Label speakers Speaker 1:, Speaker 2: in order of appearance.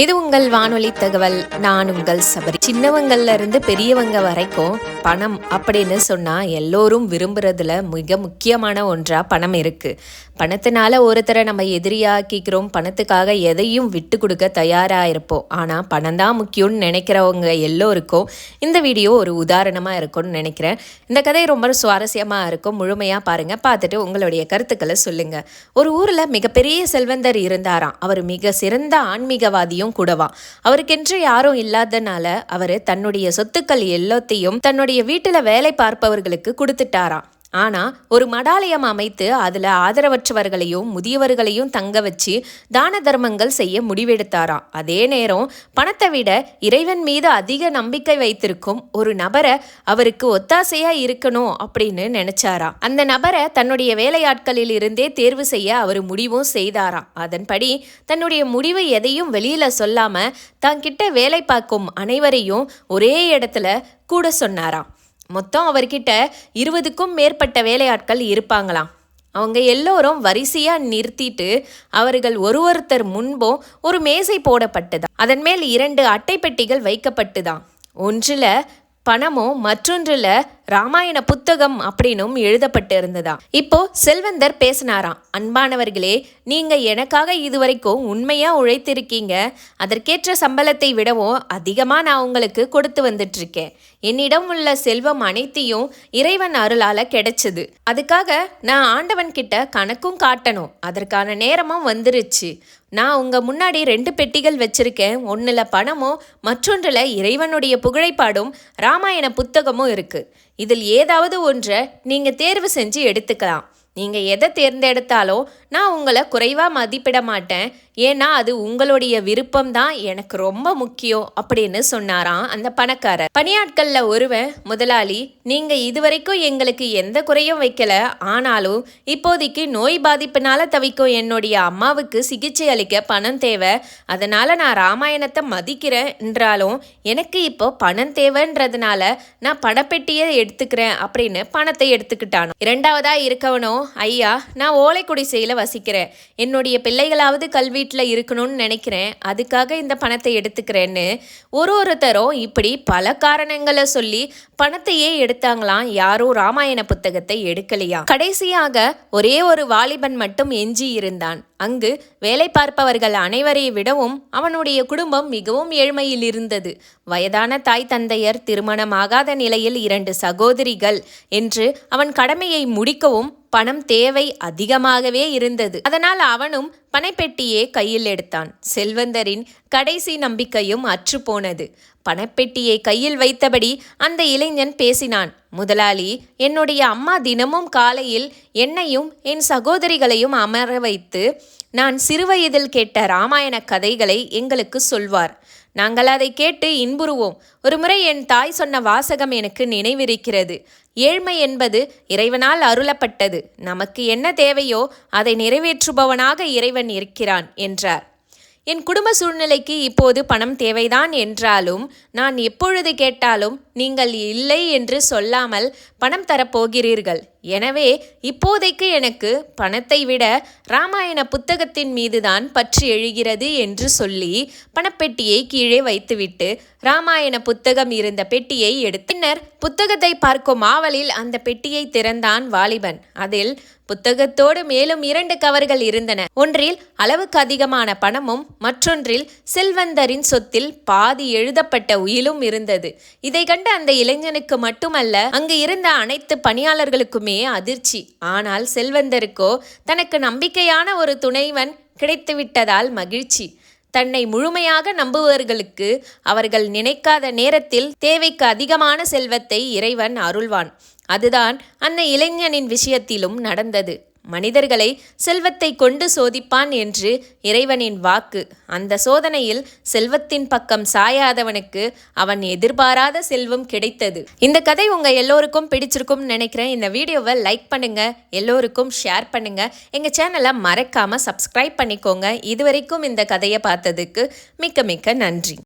Speaker 1: இது உங்கள் வானொலி தகவல். நான் உங்கள் சபரி. சின்னவங்கள்ல இருந்து பெரியவங்க வரைக்கும் பணம் அப்படின்னு சொன்னா எல்லோரும் விரும்புறதுல மிக முக்கியமான ஒன்றா பணம் இருக்கு. பணத்தினால ஒருத்தரை நம்ம எதிரியாக்கிக்கிறோம். பணத்துக்காக எதையும் விட்டு கொடுக்க தயாரா இருப்போம். ஆனா பணம் தான் முக்கியம்னு நினைக்கிறவங்க எல்லோருக்கும் இந்த வீடியோ ஒரு உதாரணமா இருக்கும்னு நினைக்கிறேன். இந்த கதை ரொம்ப சுவாரஸ்யமா இருக்கும். முழுமையா பாருங்க. பார்த்துட்டு உங்களுடைய கருத்துக்களை சொல்லுங்க. ஒரு ஊர்ல மிகப்பெரிய செல்வந்தர் இருந்தாராம். அவர் மிக சிறந்த ஆன்மீகவாதியும் கூடவா. அவருக்கென்று யாரும் இல்லாதனால அவரு தன்னுடைய சொத்துக்கள் எல்லாத்தையும் தன்னுடைய வீட்டுல வேலை பார்ப்பவர்களுக்கு கொடுத்துட்டாராம். ஆனா ஒரு மடாலயம் அமைத்து அதுல ஆதரவற்றவர்களையும் முதியவர்களையும் தங்க வச்சு தான தர்மங்கள் செய்ய முடிவெடுத்தாராம். அதே நேரம் பணத்தை விட இறைவன் மீது அதிக நம்பிக்கை வைத்திருக்கும் ஒரு நபரை அவருக்கு ஒத்தாசையா இருக்கணும் அப்படின்னு நினைச்சாராம். அந்த நபரை தன்னுடைய வேலையாட்களில் இருந்தே தேர்வு செய்ய அவர் முடிவும் செய்தாராம். அதன்படி தன்னுடைய முடிவு எதையும் வெளியில சொல்லாம தங்கிட்ட வேலை பார்க்கும் அனைவரையும் ஒரே இடத்துல கூட சொன்னாராம். மொத்தம் அவர்கிட்ட 20க்கும் மேற்பட்ட வேலையாட்கள் இருப்பாங்களாம். அவங்க எல்லோரும் வரிசையா நிறுத்திட்டு அவர்கள் ஒருத்தர் முன்பும் ஒரு மேசை போடப்பட்டுதான். அதன் மேல் 2 அட்டை பெட்டிகள் வைக்கப்பட்டுதான். ஒன்றுல பணமும் மற்றொன்றுல ராமாயண புத்தகம் அப்படின்னும் எழுதப்பட்டு இருந்ததா. இப்போ செல்வந்தர் பேசினாராம். அன்பானவர்களே, நீங்க எனக்காக இதுவரைக்கும் உண்மையா உழைத்திருக்கீங்க. அதற்கேற்ற சம்பளத்தை விடவும் அதிகமா நான் உங்களுக்கு கொடுத்து வந்துட்டு இருக்கேன். என்னிடம் உள்ள செல்வம் அனைத்தையும் இறைவன் அருளால கிடைச்சது. அதுக்காக நான் ஆண்டவன் கிட்ட கணக்கும் காட்டணும். அதற்கான நேரமும் வந்துருச்சு. நான் உங்க முன்னாடி 2 பெட்டிகள் வச்சிருக்கேன். ஒன்னுல பணமும் மற்றொன்றுல இறைவனுடைய புகழைப்பாடும் ராமாயண புத்தகமும் இருக்கு. இதில் ஏதாவது ஒன்றை நீங்க தேர்வு செஞ்சு எடுத்துக்கலாம். நீங்க எதை தேர்ந்தெடுத்தாலும் நான் உங்களை குறைவா மதிப்பிட மாட்டேன். ஏன்னா அது உங்களுடைய விருப்பம் தான் எனக்கு ரொம்ப முக்கியம் அப்படின்னு சொன்னாராம் அந்த பணக்காரர். பணியாட்கள்ல ஒருவன், முதலாளி, நீங்க இதுவரைக்கும் எங்களுக்கு எந்த குறையும் வைக்கல. ஆனாலும் இப்போதைக்கு நோய் பாதிப்பினால தவிக்கும் என்னுடைய அம்மாவுக்கு சிகிச்சை அளிக்க பணம் தேவை. அதனால நான் ராமாயணத்தை மதிக்கிறேன் என்றாலும் எனக்கு இப்போ பணம் தேவைன்றதுனால நான் பணப்பெட்டியை எடுத்துக்கிறேன் அப்படின்னு பணத்தை எடுத்துக்கிட்டானோ. 2வதா இருக்கவனோ, ஐயா, நான் ஓலை குடிசையில வசிக்கிறேன். என்னுடைய பிள்ளைகளாவது கல்வி இருக்கணும்னு நினைக்கிறேன். அதுக்காக இந்த பணத்தை எடுத்துக்கிறேன்னு ஒருத்தரும் இப்படி பல காரணங்களை சொல்லி பணத்தையே எடுத்தாங்களாம். யாரும் ராமாயண புத்தகத்தை எடுக்கலையா. கடைசியாக ஒரே ஒரு வாலிபன் மட்டும் எஞ்சி இருந்தான். அங்கு வேலை பார்ப்பவர்கள் அனைவரை விடவும் அவனுடைய குடும்பம் மிகவும் ஏழ்மையில் இருந்தது. வயதான தாய் தந்தையர், திருமணமாகாத நிலையில் 2 சகோதரிகள் என்று அவன் கடமையை முடிக்கவும் பணம் தேவை அதிகமாகவே இருந்தது. அதனால் அவனும் பணப்பெட்டியே கையில் எடுத்தான். செல்வந்தரின் கடைசி நம்பிக்கையும் அற்றுப்போனது. பணப்பெட்டியை கையில் வைத்தபடி அந்த இளைஞன் பேசினான். முதலாளி, என்னுடைய அம்மா தினமும் காலையில் என்னையும் என் சகோதரிகளையும் அமர வைத்து நான் சிறுவயதில் கேட்ட ராமாயண கதைகளை எங்களுக்கு சொல்வார். நாங்கள் அதை கேட்டு இன்புறுவோம். ஒருமுறை என் தாய் சொன்ன வாசகம் எனக்கு நினைவிருக்கிறது. ஏழ்மை என்பது இறைவனால் அருளப்பட்டது. நமக்கு என்ன தேவையோ அதை நிறைவேற்றுபவனாக இறைவன் இருக்கிறான் என்றார். என் குடும்ப சூழ்நிலைக்கு இப்போது பணம் தேவைதான் என்றாலும் நான் எப்பொழுது கேட்டாலும் நீங்கள் இல்லை என்று சொல்லாமல் பணம் தரப்போகிறீர்கள். எனவே இப்போதைக்கு எனக்கு பணத்தை விட ராமாயண புத்தகத்தின் மீதுதான் பற்று எழுகிறது என்று சொல்லி பணப்பெட்டியை கீழே வைத்துவிட்டு ராமாயண புத்தகம் இருந்த பெட்டியை எடுத்து பின்னர் புத்தகத்தை பார்க்கும் ஆவலில் அந்த பெட்டியை திறந்தான் வாலிபன். அதில் புத்தகத்தோடு மேலும் 2 கவர்கள் இருந்தன. ஒன்றில் அளவுக்கு அதிகமான பணமும் மற்றொன்றில் செல்வந்தரின் சொத்தில் பாதி எழுதப்பட்ட உயிலும் இருந்தது. இதை கண்ட அந்த இளைஞனுக்கு மட்டுமல்ல, அங்கு இருந்த அனைத்து பணியாளர்களுக்குமே அதிர்ச்சி. ஆனால் செல்வந்தருக்கோ தனக்கு நம்பிக்கையான ஒரு துணைவன் கிடைத்துவிட்டதால் மகிழ்ச்சி. தன்னை முழுமையாக நம்புவர்களுக்கு அவர்கள் நினைக்காத நேரத்தில் தேவைக்கு அதிகமான செல்வத்தை இறைவன் அருள்வான். அதுதான் அந்த இளைஞனின் விஷயத்திலும் நடந்தது. மனிதர்களை செல்வத்தை கொண்டு சோதிப்பான் என்று இறைவனின் வாக்கு. அந்த சோதனையில் செல்வத்தின் பக்கம் சாயாதவனுக்கு அவன் எதிர்பாராத செல்வம் கிடைத்தது. இந்த கதை உங்க எல்லோருக்கும் பிடிச்சிருக்கும் நினைக்கிறேன். இந்த வீடியோவை லைக் பண்ணுங்க, எல்லோருக்கும் ஷேர் பண்ணுங்க. எங்க சேனலை மறக்காம சப்ஸ்கிரைப் பண்ணிக்கோங்க. இதுவரைக்கும் இந்த கதையை பார்த்ததுக்கு மிக்க மிக்க நன்றி.